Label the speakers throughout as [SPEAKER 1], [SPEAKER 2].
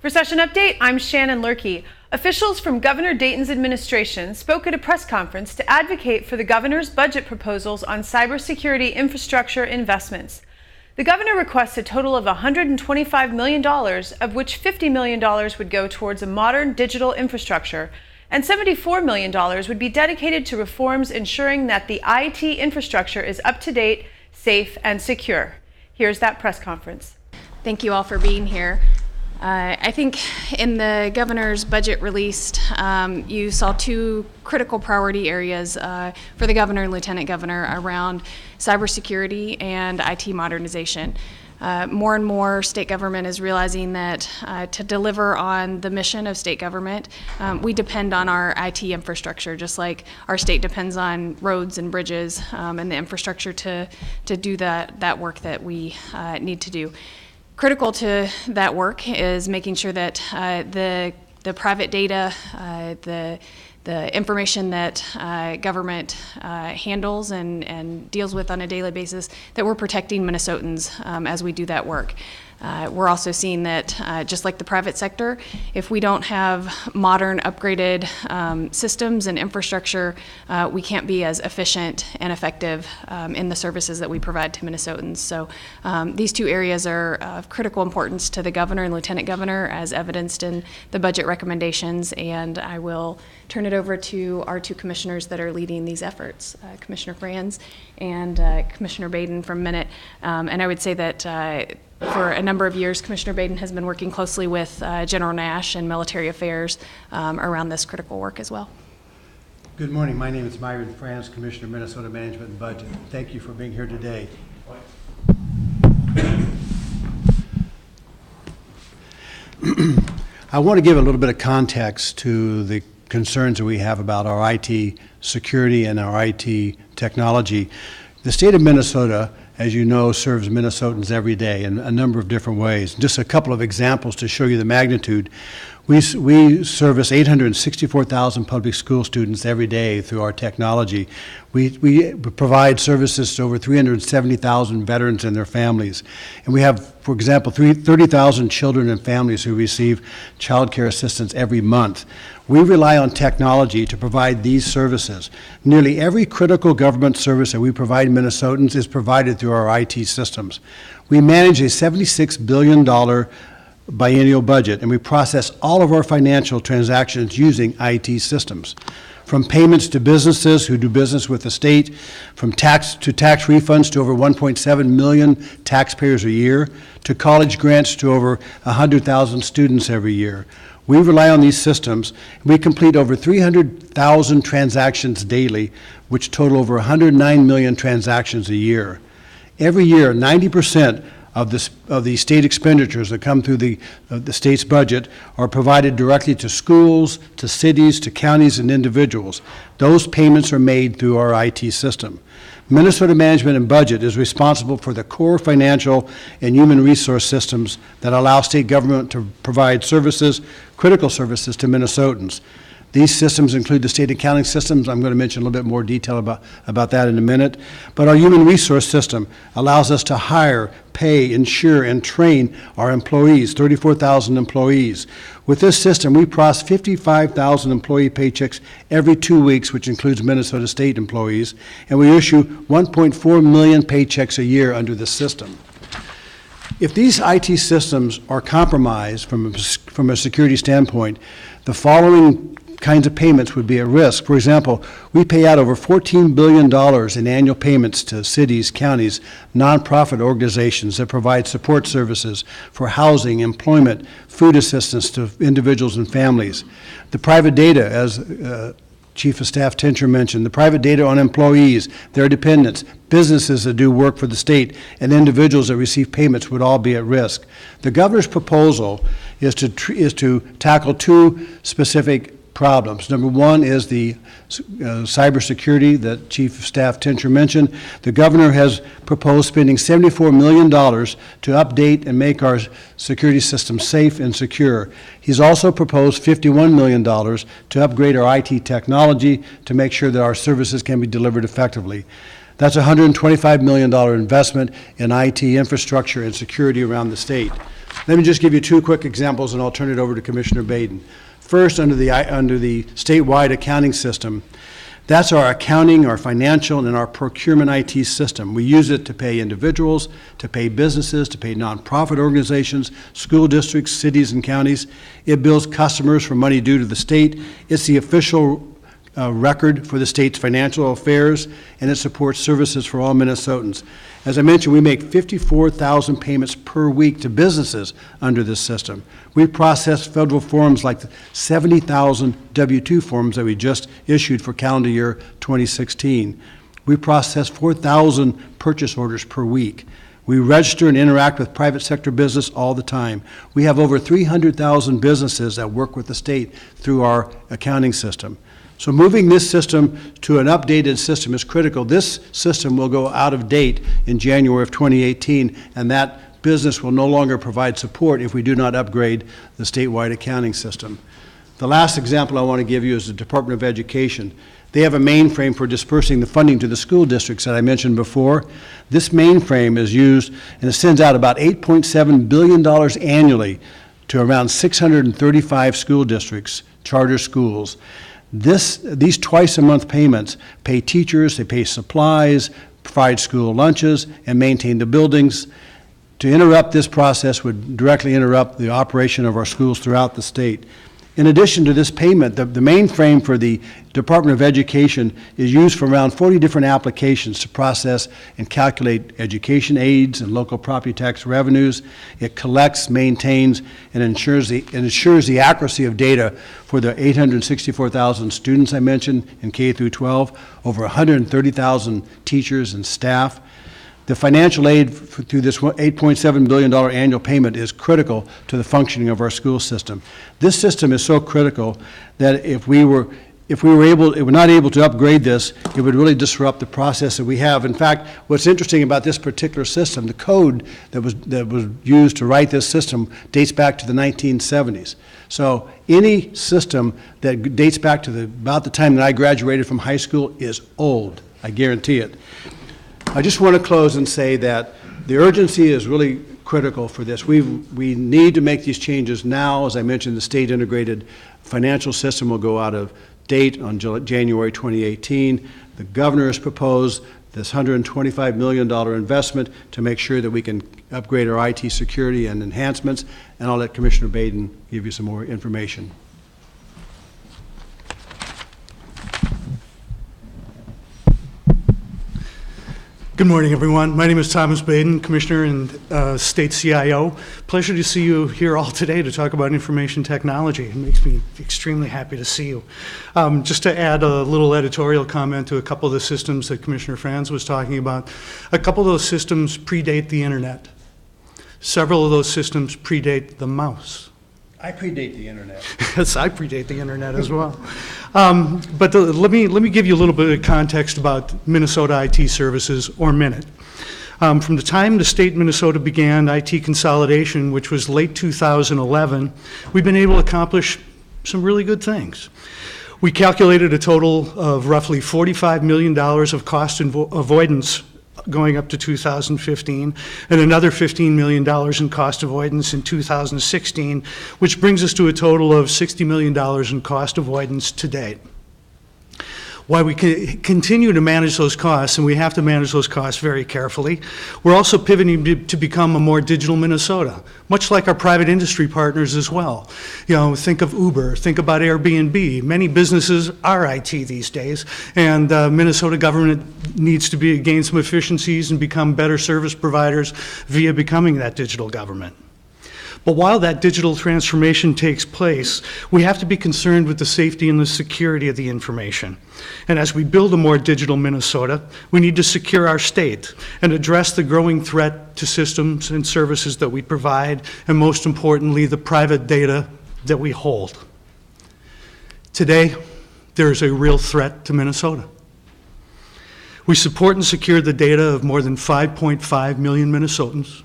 [SPEAKER 1] For Session Update, I'm Shannon Lurkey. Officials from Governor Dayton's administration spoke at a press conference to advocate for the governor's budget proposals on cybersecurity infrastructure investments. The governor requests a total of $125 million, of which $50 million would go towards a modern digital infrastructure, and $74 million would be dedicated to reforms ensuring that the IT infrastructure is up to date, safe, and secure. Here's that press conference.
[SPEAKER 2] Thank you all for being here. I think in the governor's budget released, you saw two critical priority areas for the governor and lieutenant governor around cybersecurity and IT modernization. More and more state government is realizing that to deliver on the mission of state government, we depend on our IT infrastructure, just like our state depends on roads and bridges and the infrastructure to do that work that we need to do. Critical to that work is making sure that the private data, the information that government handles and deals with on a daily basis, that we're protecting Minnesotans as we do that work. We're also seeing that just like the private sector, if we don't have modern, upgraded systems and infrastructure, we can't be as efficient and effective in the services that we provide to Minnesotans. So these two areas are of critical importance to the governor and lieutenant governor as evidenced in the budget recommendations, and I will turn it over to our two commissioners that are leading these efforts, Commissioner Franz and Commissioner Baden from Minute. And I would say that for a number of years, Commissioner Baden has been working closely with General Nash and Military Affairs around this critical work as well.
[SPEAKER 3] Good morning. My name is Myron Franz, Commissioner of Minnesota Management and Budget. Thank you for being here today. I want to give a little bit of context to the concerns that we have about our IT security and our IT technology. The state of Minnesota, as you know, serves Minnesotans every day in a number of different ways. Just a couple of examples to show you the magnitude. We service 864,000 public school students every day through our technology. We provide services to over 370,000 veterans and their families. And we have, for example, 30,000 children and families who receive child care assistance every month. We rely on technology to provide these services. Nearly every critical government service that we provide Minnesotans is provided through our IT systems. We manage a $76 billion biennial budget, and we process all of our financial transactions using IT systems. From payments to businesses who do business with the state, from tax refunds to over 1.7 million taxpayers a year, to college grants to over 100,000 students every year. We rely on these systems. We complete over 300,000 transactions daily, which total over 109 million transactions a year. Every year, 90% of the state expenditures that come through the state's budget are provided directly to schools, to cities, to counties, and individuals. Those payments are made through our IT system. Minnesota Management and Budget is responsible for the core financial and human resource systems that allow state government to provide services, critical services to Minnesotans. These systems include the state accounting systems. I'm going to mention a little bit more detail about that in a minute. But our human resource system allows us to hire, pay, insure, and train our employees, 34,000 employees. With this system, we process 55,000 employee paychecks every 2 weeks, which includes Minnesota State employees, and we issue 1.4 million paychecks a year under this system. If these IT systems are compromised from a security standpoint, the following kinds of payments would be at risk. For example, we pay out over $14 billion in annual payments to cities, counties, nonprofit organizations that provide support services for housing, employment, food assistance to individuals and families. The private data, as Chief of Staff Tincher mentioned, the private data on employees, their dependents, businesses that do work for the state, and individuals that receive payments would all be at risk. The governor's proposal is to tackle two specific problems. Number one is the cybersecurity that Chief of Staff Tincher mentioned. The governor has proposed spending $74 million to update and make our security system safe and secure. He's also proposed $51 million to upgrade our IT technology to make sure that our services can be delivered effectively. That's a $125 million investment in IT infrastructure and security around the state. Let me just give you two quick examples, and I'll turn it over to Commissioner Dayton. First, under the statewide accounting system, that's our accounting, our financial, and our procurement IT system. We use it to pay individuals, to pay businesses, to pay nonprofit organizations, school districts, cities, and counties. It bills customers for money due to the state. It's the official record for the state's financial affairs, and it supports services for all Minnesotans. As I mentioned, we make 54,000 payments per week to businesses under this system. We process federal forms like the 70,000 W-2 forms that we just issued for calendar year 2016. We process 4,000 purchase orders per week. We register and interact with private sector business all the time. We have over 300,000 businesses that work with the state through our accounting system. So moving this system to an updated system is critical. This system will go out of date in January of 2018, and that business will no longer provide support if we do not upgrade the statewide accounting system. The last example I want to give you is the Department of Education. They have a mainframe for dispersing the funding to the school districts that I mentioned before. This mainframe is used, and it sends out about $8.7 billion annually to around 635 school districts, charter schools. These twice-a-month payments pay teachers, they pay supplies, provide school lunches, and maintain the buildings. To interrupt this process would directly interrupt the operation of our schools throughout the state. In addition to this payment, the mainframe for the Department of Education is used for around 40 different applications to process and calculate education aids and local property tax revenues. It collects, maintains, and ensures the accuracy of data for the 864,000 students I mentioned in K through 12, over 130,000 teachers and staff. The financial aid through this $8.7 billion annual payment is critical to the functioning of our school system. This system is so critical that if we were not able to upgrade this, it would really disrupt the process that we have. In fact, what's interesting about this particular system, the code that was used to write this system dates back to the 1970s. So any system that dates back to about the time that I graduated from high school is old, I guarantee it. I just want to close and say that the urgency is really critical for this. We need to make these changes now. As I mentioned, the state integrated financial system will go out of date on January 2018. The governor has proposed this $125 million investment to make sure that we can upgrade our IT security and enhancements, and I'll let Commissioner Dayton give you some more information.
[SPEAKER 4] Good morning, everyone. My name is Thomas Baden, Commissioner and State CIO. Pleasure to see you here all today to talk about information technology. It makes me extremely happy to see you. Just to add a little editorial comment to a couple of the systems that Commissioner Franz was talking about, a couple of those systems predate the internet. Several of those systems predate the mouse.
[SPEAKER 3] I predate the internet.
[SPEAKER 4] Yes, I predate the internet as well. Let me give you a little bit of context about Minnesota IT Services, or Minute. From the time the state of Minnesota began IT consolidation, which was late 2011, we've been able to accomplish some really good things. We calculated a total of roughly $45 million of cost avoidance going up to 2015, and another $15 million in cost avoidance in 2016, which brings us to a total of $60 million in cost avoidance to date. While we continue to manage those costs, and we have to manage those costs very carefully, we're also pivoting to become a more digital Minnesota, much like our private industry partners as well. You know, think of Uber, think about Airbnb. Many businesses are IT these days, and Minnesota government needs to gain some efficiencies and become better service providers via becoming that digital government. But while that digital transformation takes place, we have to be concerned with the safety and the security of the information. And as we build a more digital Minnesota, we need to secure our state and address the growing threat to systems and services that we provide, and most importantly, the private data that we hold. Today, there is a real threat to Minnesota. We support and secure the data of more than 5.5 million Minnesotans.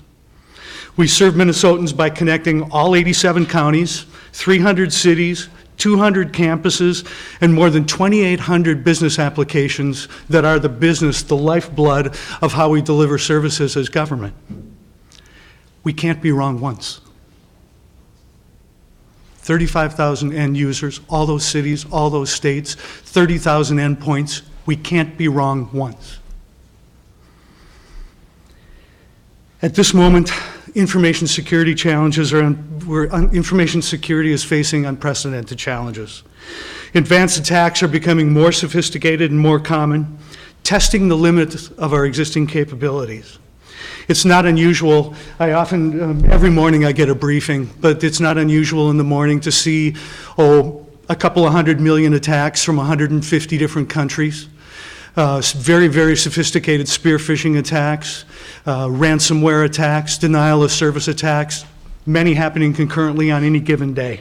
[SPEAKER 4] We serve Minnesotans by connecting all 87 counties, 300 cities, 200 campuses, and more than 2,800 business applications that are the business, the lifeblood of how we deliver services as government. We can't be wrong once. 35,000 end users, all those cities, all those states, 30,000 endpoints. We can't be wrong once. At this moment, information security information security is facing unprecedented challenges. Advanced attacks are becoming more sophisticated and more common, testing the limits of our existing capabilities. It's not unusual. I often, every morning I get a briefing, but it's not unusual in the morning to see, a couple of 100 million attacks from 150 different countries. Very, very sophisticated spear phishing attacks, ransomware attacks, denial of service attacks, many happening concurrently on any given day.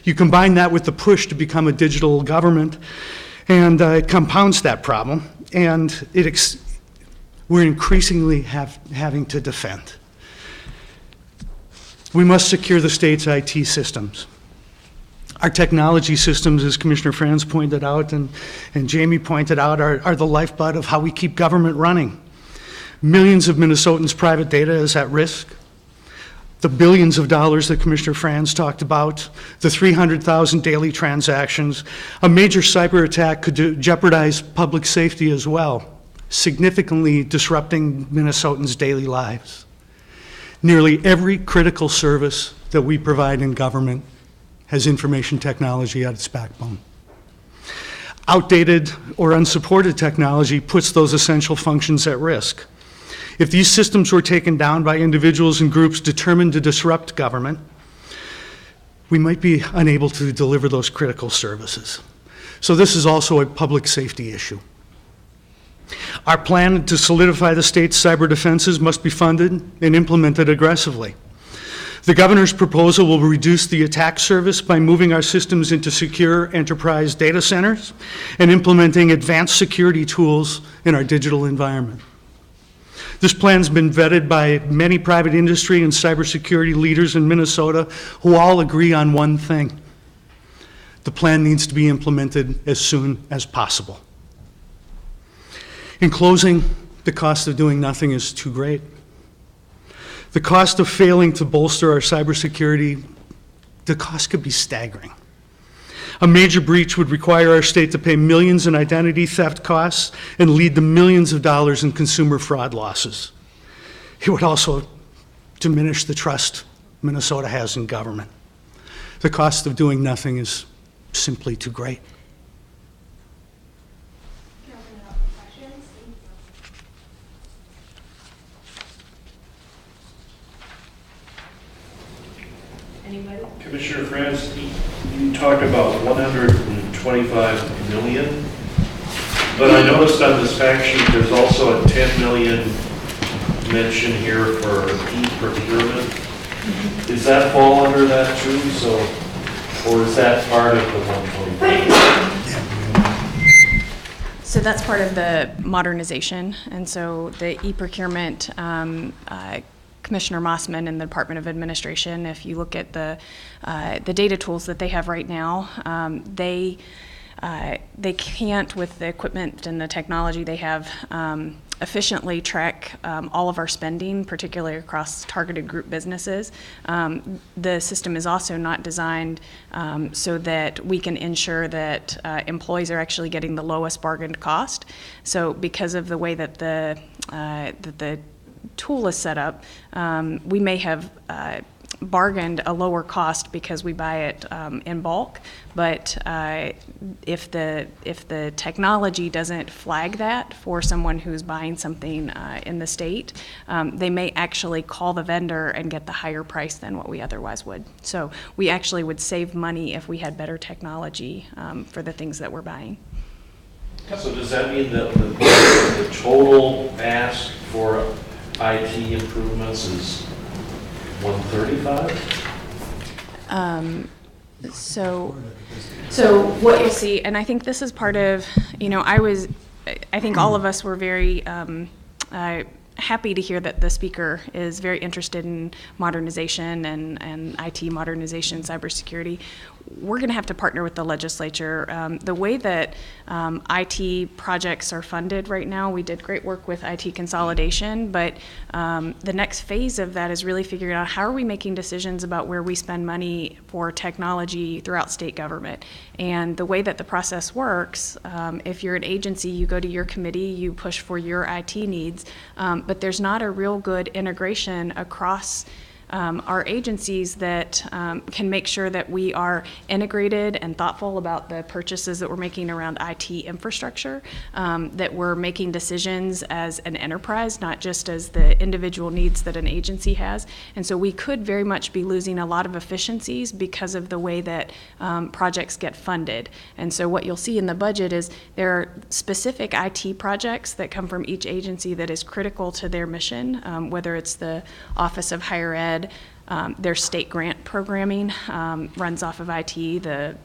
[SPEAKER 4] You combine that with the push to become a digital government, and it compounds that problem, and we're increasingly having to defend. We must secure the state's IT systems. Our technology systems, as Commissioner Franz pointed out and Jamie pointed out, are the lifeblood of how we keep government running. Millions of Minnesotans' private data is at risk. The billions of dollars that Commissioner Franz talked about, the 300,000 daily transactions. A major cyber attack could jeopardize public safety as well, significantly disrupting Minnesotans' daily lives. Nearly every critical service that we provide in government has information technology at its backbone. Outdated or unsupported technology puts those essential functions at risk. If these systems were taken down by individuals and groups determined to disrupt government, we might be unable to deliver those critical services. So this is also a public safety issue. Our plan to solidify the state's cyber defenses must be funded and implemented aggressively. The governor's proposal will reduce the attack surface by moving our systems into secure enterprise data centers and implementing advanced security tools in our digital environment. This plan's been vetted by many private industry and cybersecurity leaders in Minnesota who all agree on one thing. The plan needs to be implemented as soon as possible. In closing, the cost of doing nothing is too great. The cost of failing to bolster our cybersecurity, the cost could be staggering. A major breach would require our state to pay millions in identity theft costs and lead to millions of dollars in consumer fraud losses. It would also diminish the trust Minnesota has in government. The cost of doing nothing is simply too great.
[SPEAKER 1] Anybody?
[SPEAKER 5] Commissioner Franz, you talked about 125 million, but I noticed on this fact sheet there's also a 10 million mention here for e-procurement. Does that fall under that too? So, or is that part of the 125?
[SPEAKER 2] So that's part of the modernization, and so the e-procurement, Commissioner Mossman and the Department of Administration, if you look at the data tools that they have right now, they can't, with the equipment and the technology they have, efficiently track all of our spending, particularly across targeted group businesses. The system is also not designed so that we can ensure that employees are actually getting the lowest bargained cost. So because of the way that the tool is set up, we may have bargained a lower cost because we buy it in bulk, but if the technology doesn't flag that for someone who's buying something in the state, they may actually call the vendor and get the higher price than what we otherwise would. So we actually would save money if we had better technology for the things that we're buying.
[SPEAKER 5] So does that mean that the total ask for IT improvements is 135?
[SPEAKER 2] So what you'll see, and I think this is part of, I think all of us were very happy to hear that the speaker is very interested in modernization and IT modernization, cybersecurity. We're going to have to partner with the legislature. The way that IT projects are funded right now, we did great work with IT consolidation, but the next phase of that is really figuring out how are we making decisions about where we spend money for technology throughout state government. And the way that the process works, if you're an agency, you go to your committee, you push for your IT needs, but there's not a real good integration across our agencies that can make sure that we are integrated and thoughtful about the purchases that we're making around IT infrastructure, that we're making decisions as an enterprise, not just as the individual needs that an agency has. And so we could very much be losing a lot of efficiencies because of the way that projects get funded. And so what you'll see in the budget is there are specific IT projects that come from each agency that is critical to their mission, whether it's the Office of Higher Ed, their state grant programming runs off of IT, the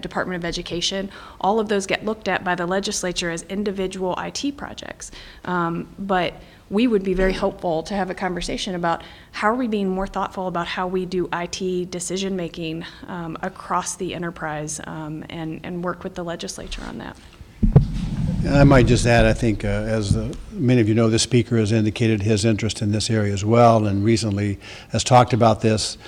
[SPEAKER 2] Department of Education. All of those get looked at by the legislature as individual IT projects. But we would be very hopeful to have a conversation about how are we being more thoughtful about how we do IT decision making across the enterprise and work with the legislature on that.
[SPEAKER 3] I might just add, I think, as many of you know, the speaker has indicated his interest in this area as well, and recently has talked about this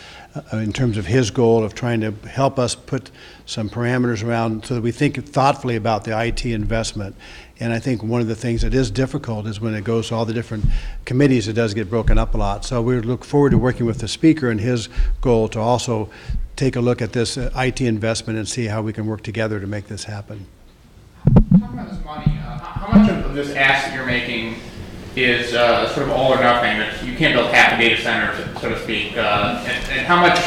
[SPEAKER 3] in terms of his goal of trying to help us put some parameters around so that we think thoughtfully about the IT investment. And I think one of the things that is difficult is when it goes to all the different committees, it does get broken up a lot. So we look forward to working with the speaker and his goal to also take a look at this IT investment and see how we can work together to make this happen.
[SPEAKER 6] Talking about this money, how much of this ask that you're making is sort of all or nothing, that you can't build half a data center, so to speak, and how much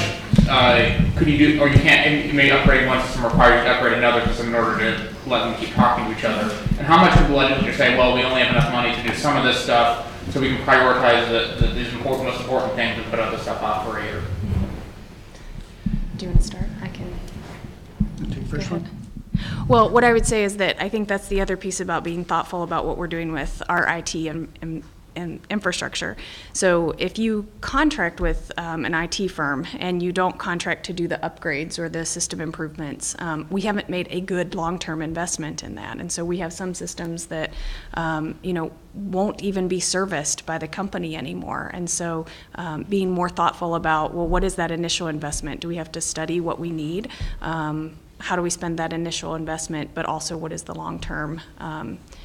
[SPEAKER 6] could you do, or you can't, and you may upgrade one system, require you to upgrade another system in order to let them keep talking to each other, and how much would the legislature say, well, we only have enough money to do some of this stuff, so we can prioritize these most important things and put other stuff off for a year?
[SPEAKER 2] Do you want to start? I can.
[SPEAKER 4] Take the first one.
[SPEAKER 2] Well, what I would say is that I think that's the other piece about being thoughtful about what we're doing with our IT and infrastructure. So if you contract with an IT firm and you don't contract to do the upgrades or the system improvements, we haven't made a good long-term investment in that. And so we have some systems that won't even be serviced by the company anymore. And so being more thoughtful about, well, what is that initial investment? Do we have to study what we need? How do we spend that initial investment, but also what is the long-term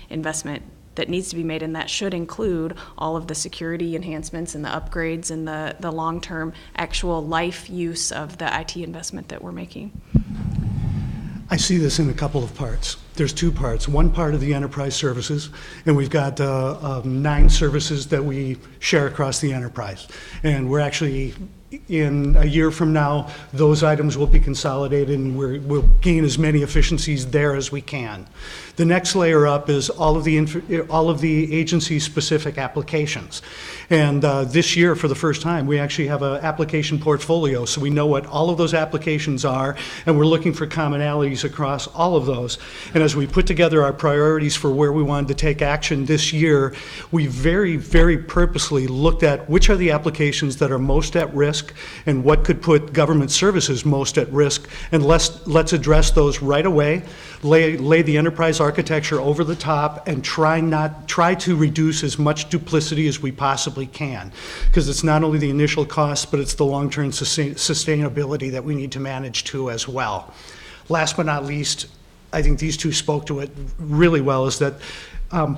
[SPEAKER 2] investment that needs to be made, and that should include all of the security enhancements and the upgrades and the long-term actual life use of the IT investment that we're making.
[SPEAKER 4] I see this in a couple of parts. There's two parts. One part of the enterprise services, and we've got 9 services that we share across the enterprise. And we're actually, in a year from now, those items will be consolidated and we'll gain as many efficiencies there as we can. The next layer up is all of the agency-specific applications. And this year, for the first time, we actually have an application portfolio, so we know what all of those applications are, and we're looking for commonalities across all of those. And as we put together our priorities for where we wanted to take action this year, we very, very purposely looked at which are the applications that are most at risk and what could put government services most at risk, and let's address those right away, lay the enterprise architecture over the top, and try to reduce as much duplicity as we possibly can, because it's not only the initial cost, but it's the long-term sustainability that we need to manage too as well. Last but not least, I think these two spoke to it really well, is that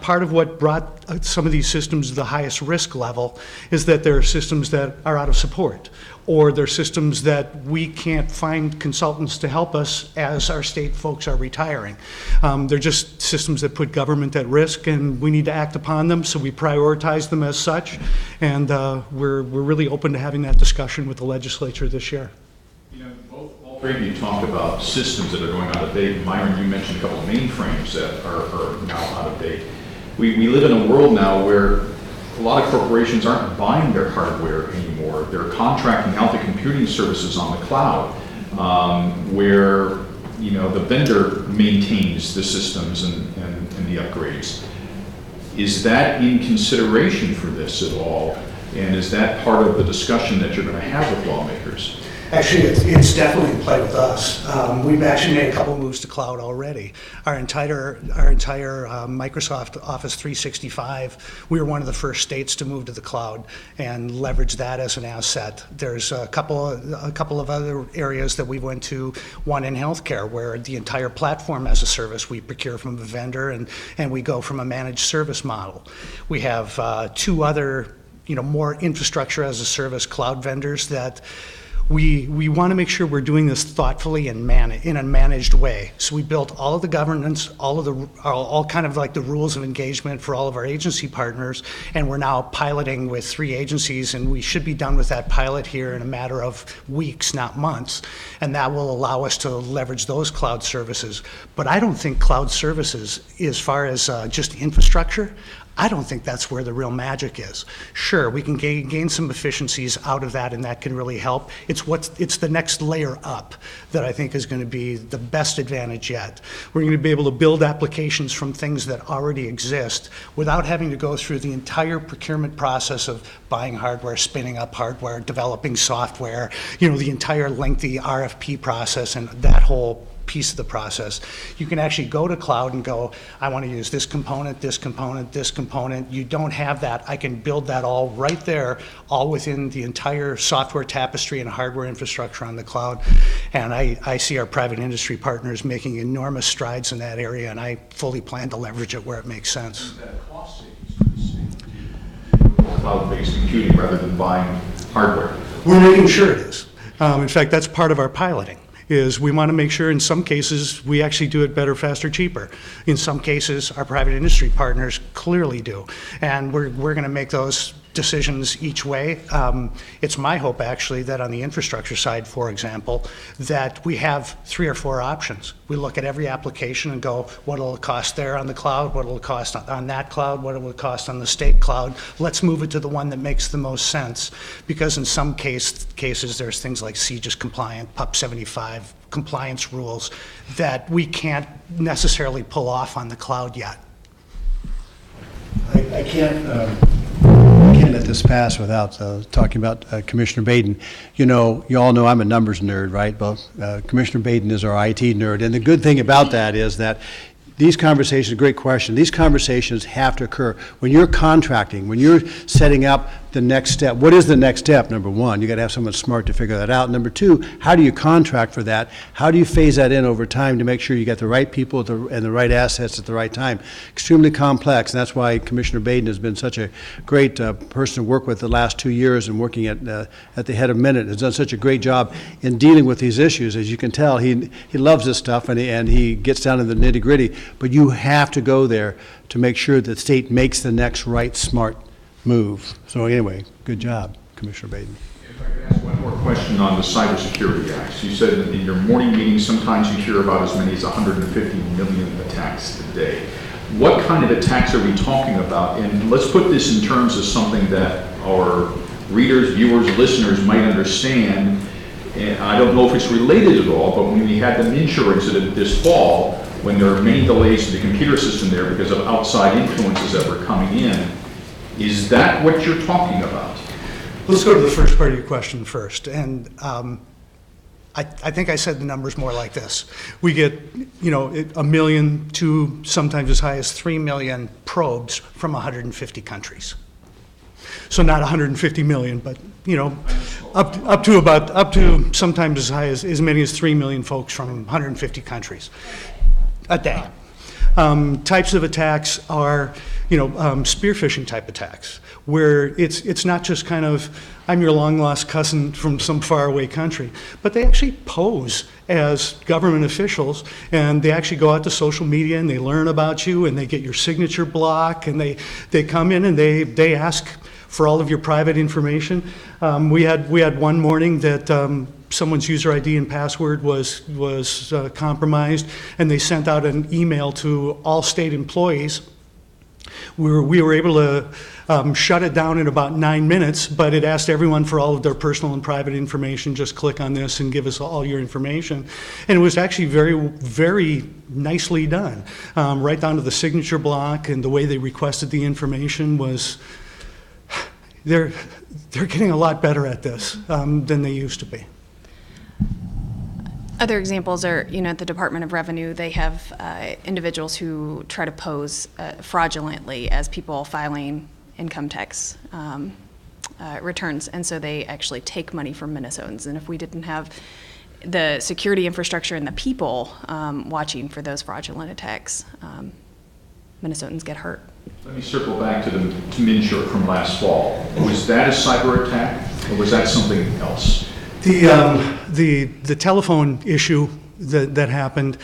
[SPEAKER 4] part of what brought some of these systems to the highest risk level is that there are systems that are out of support, or they're systems that we can't find consultants to help us as our state folks are retiring. They're just systems that put government at risk, and we need to act upon them, so we prioritize them as such, and we're really open to having that discussion with the legislature this year.
[SPEAKER 7] You know, all three of you talked about systems that are going out of date. Myron, you mentioned a couple of mainframes that are now out of date. We live in a world now where a lot of corporations aren't buying their hardware anymore. They're contracting out the computing services on the cloud, where the vendor maintains the systems and the upgrades. Is that in consideration for this at all? And is that part of the discussion that you're going to have with lawmakers?
[SPEAKER 4] Actually, it's definitely in play with us. We've actually made a couple moves to cloud already. Our entire Microsoft Office 365, we were one of the first states to move to the cloud and leverage that as an asset. There's a couple of other areas that we went to, one in healthcare, where the entire platform as a service we procure from a vendor and we go from a managed service model. We have two other, more infrastructure as a service cloud vendors that we want to make sure we're doing this thoughtfully and in a managed way. So we built all of the governance, all kind of like the rules of engagement for all of our agency partners, and we're now piloting with 3 agencies, and we should be done with that pilot here in a matter of weeks, not months, and that will allow us to leverage those cloud services. But I don't think cloud services, as far as just infrastructure, I don't think that's where the real magic is. Sure, we can gain some efficiencies out of that, and that can really help. It's the next layer up that I think is going to be the best advantage yet. We're going to be able to build applications from things that already exist without having to go through the entire procurement process of buying hardware, spinning up hardware, developing software, the entire lengthy RFP process and that whole piece of the process. You can actually go to cloud and go, I want to use this component, this component, this component. You don't have that. I can build that all right there, all within the entire software tapestry and hardware infrastructure on the cloud. And I see our private industry partners making enormous strides in that area, and I fully plan to leverage it where it makes sense.
[SPEAKER 7] Is that a cost savings for the state? Cloud-based computing rather than buying hardware?
[SPEAKER 4] We're making sure it is. In fact, that's part of our piloting. Is we want to make sure in some cases we actually do it better, faster, cheaper. In some cases, our private industry partners clearly do. And we're going to make those decisions each way. It's my hope actually that on the infrastructure side, for example, that we have 3 or 4 options. We look at every application and go, what will it cost there on the cloud? What will it cost on that cloud? What will it cost on the state cloud? Let's move it to the one that makes the most sense. Because in some cases, there's things like CJIS compliant, PUP 75 compliance rules that we can't necessarily pull off on the cloud yet.
[SPEAKER 3] I can't let this pass without talking about Commissioner Dayton. You all know I'm a numbers nerd, right? Well, Commissioner Dayton is our IT nerd, and the good thing about that is that these conversations, great question, these conversations have to occur. When you're contracting, when you're setting up the next step, what is the next step? Number one, you got to have someone smart to figure that out. Number two, how do you contract for that? How do you phase that in over time to make sure you get the right people and the right assets at the right time? Extremely complex, and that's why Commissioner Dayton has been such a great person to work with the last 2 years, and working at the head of Minute has done such a great job in dealing with these issues. As you can tell, he loves this stuff, and he gets down to the nitty-gritty, but you have to go there to make sure that the state makes the next right, smart move. So anyway, good job, Commissioner Dayton.
[SPEAKER 7] If I could ask one more question on the cybersecurity acts. You said in your morning meetings sometimes you hear about as many as 150 million attacks a day. What kind of attacks are we talking about? And let's put this in terms of something that our readers, viewers, listeners might understand. And I don't know if it's related at all, but when we had the Minshore incident this fall, when there are many delays to the computer system there because of outside influences that were coming in, is that what you're talking about?
[SPEAKER 4] Let's go to the first part of your question first. And I think I said the numbers more like this. We get, 1 million to sometimes as high as 3 million probes from 150 countries. So not 150 million, but up to sometimes as high as many as 3 million folks from 150 countries a day. Types of attacks are, spear phishing type attacks, where it's not just kind of, I'm your long lost cousin from some faraway country, but they actually pose as government officials, and they actually go out to social media and they learn about you, and they get your signature block, and they come in and they ask for all of your private information. We had one morning that someone's user ID and password was compromised, and they sent out an email to all state employees We were able to shut it down in about 9 minutes, but it asked everyone for all of their personal and private information. Just click on this and give us all your information. And it was actually very, very nicely done. Right down to the signature block, and the way they requested the information was, they're getting a lot better at this than they used to be.
[SPEAKER 2] Other examples are, at the Department of Revenue, they have individuals who try to pose fraudulently as people filing income tax returns, and so they actually take money from Minnesotans. And if we didn't have the security infrastructure and the people watching for those fraudulent attacks, Minnesotans get hurt.
[SPEAKER 7] Let me circle back to the MNSHORT from last fall. Was that a cyber attack, or was that something else?
[SPEAKER 4] The telephone issue that happened,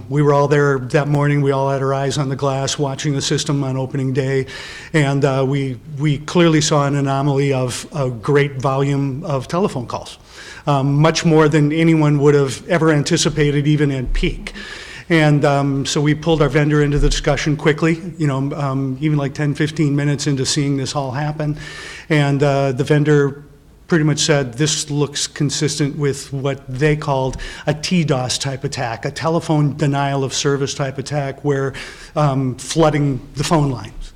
[SPEAKER 4] we were all there that morning. We all had our eyes on the glass watching the system on opening day, and we clearly saw an anomaly of a great volume of telephone calls, much more than anyone would have ever anticipated, even at peak. And so we pulled our vendor into the discussion quickly, even like 10, 15 minutes into seeing this all happen. And the vendor pretty much said, this looks consistent with what they called a TDOS type attack, a telephone denial of service type attack, where flooding the phone lines.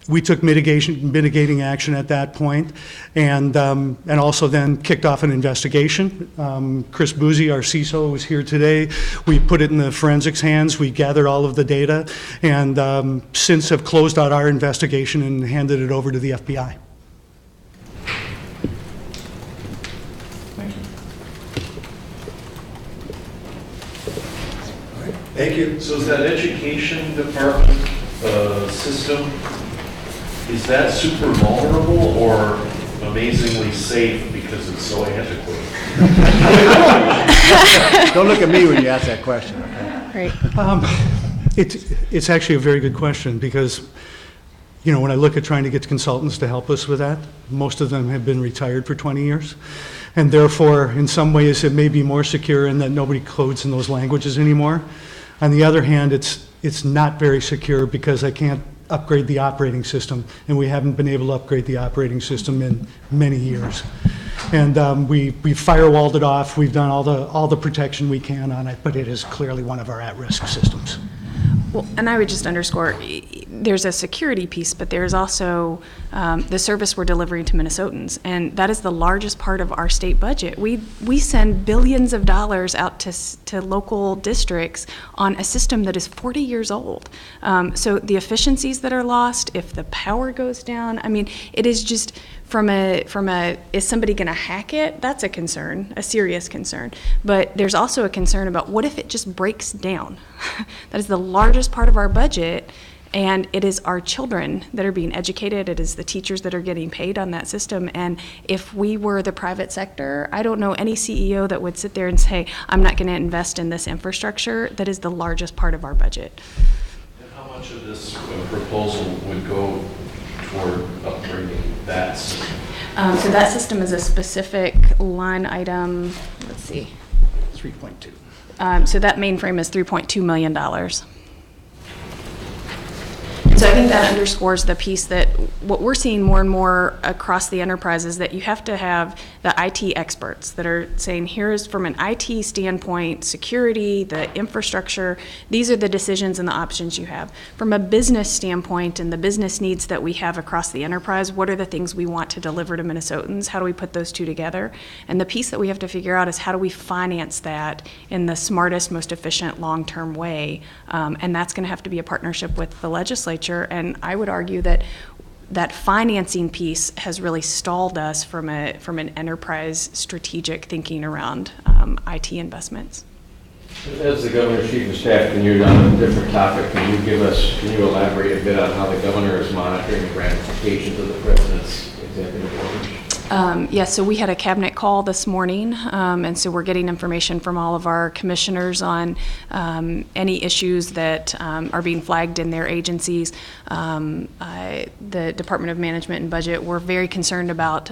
[SPEAKER 4] We took mitigating action at that point, and also then kicked off an investigation. Chris Boozy, our CISO, was here today. We put it in the forensics hands. We gathered all of the data, and since have closed out our investigation and handed it over to the FBI.
[SPEAKER 5] Thank you. So is that education department system, is that super vulnerable or amazingly safe because it's so antiquated?
[SPEAKER 3] Don't look at me when you ask that question, okay?
[SPEAKER 2] Right.
[SPEAKER 4] It's actually a very good question, because when I look at trying to get consultants to help us with that, most of them have been retired for 20 years. And therefore, in some ways, it may be more secure in that nobody codes in those languages anymore. On the other hand, it's not very secure because I can't upgrade the operating system, and we haven't been able to upgrade the operating system in many years. And we firewalled it off. We've done all the protection we can on it, but it is clearly one of our at-risk systems.
[SPEAKER 2] Well, and I would just underscore, there's a security piece, but there's also the service we're delivering to Minnesotans, and that is the largest part of our state budget. We send billions of dollars out to local districts on a system that is 40 years old. So the efficiencies that are lost, if the power goes down, it is just from a is somebody going to hack it? That's a concern, a serious concern. But there's also a concern about what if it just breaks down? That is the largest part of our budget, and it is our children that are being educated. It is the teachers that are getting paid on that system. And if we were the private sector, I don't know any CEO that would sit there and say, I'm not going to invest in this infrastructure. That is the largest part of our budget.
[SPEAKER 5] And how much of this proposal would go toward upgrading that system?
[SPEAKER 2] So that system is a specific line item, let's see.
[SPEAKER 4] 3.2.
[SPEAKER 2] So that mainframe is $3.2 million. So I think that underscores the piece that what we're seeing more and more across the enterprise is that you have to have the IT experts that are saying, here's from an IT standpoint, security, the infrastructure, these are the decisions and the options you have. From a business standpoint and the business needs that we have across the enterprise, what are the things we want to deliver to Minnesotans? How do we put those two together? And the piece that we have to figure out is how do we finance that in the smartest, most efficient, long-term way? And that's going to have to be a partnership with the legislature. And I would argue that financing piece has really stalled us from an enterprise strategic thinking around IT investments.
[SPEAKER 8] As the governor's chief of staff, can you, on a different topic, can you elaborate a bit on how the governor is monitoring the ramifications of the president's executive orders?
[SPEAKER 2] Yes, so we had a cabinet call this morning, and so we're getting information from all of our commissioners on any issues that are being flagged in their agencies. The Department of Management and Budget, we're very concerned about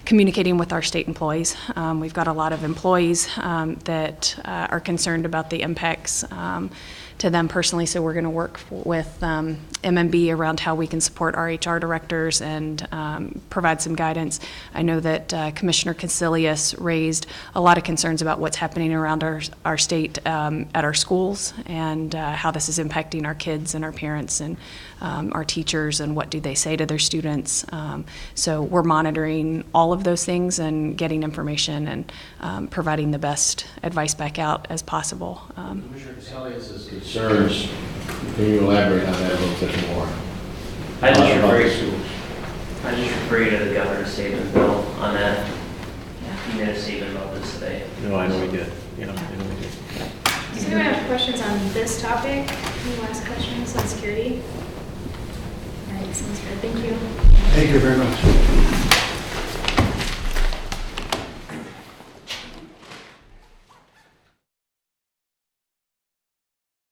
[SPEAKER 2] communicating with our state employees. We've got a lot of employees that are concerned about the impacts to them personally, so we're going to work with MMB around how we can support our HR directors and provide some guidance. I know that Commissioner Consilius raised a lot of concerns about what's happening around our state at our schools and how this is impacting our kids and our parents and our teachers and what do they say to their students. So we're monitoring all of those things and getting information and providing the best advice back out as possible.
[SPEAKER 8] Commissioner Consilius's concerns, can you elaborate on that a little bit more?
[SPEAKER 9] I just
[SPEAKER 8] About the
[SPEAKER 9] refer
[SPEAKER 8] schools.
[SPEAKER 9] you to the governor's statement, Bill, on that. He made a statement about this today.
[SPEAKER 5] No, I know we did. Yeah, I know we did.
[SPEAKER 10] Does anyone have questions on this topic? Any last questions on security? All right, sounds good. Thank you.
[SPEAKER 3] Thank you very much.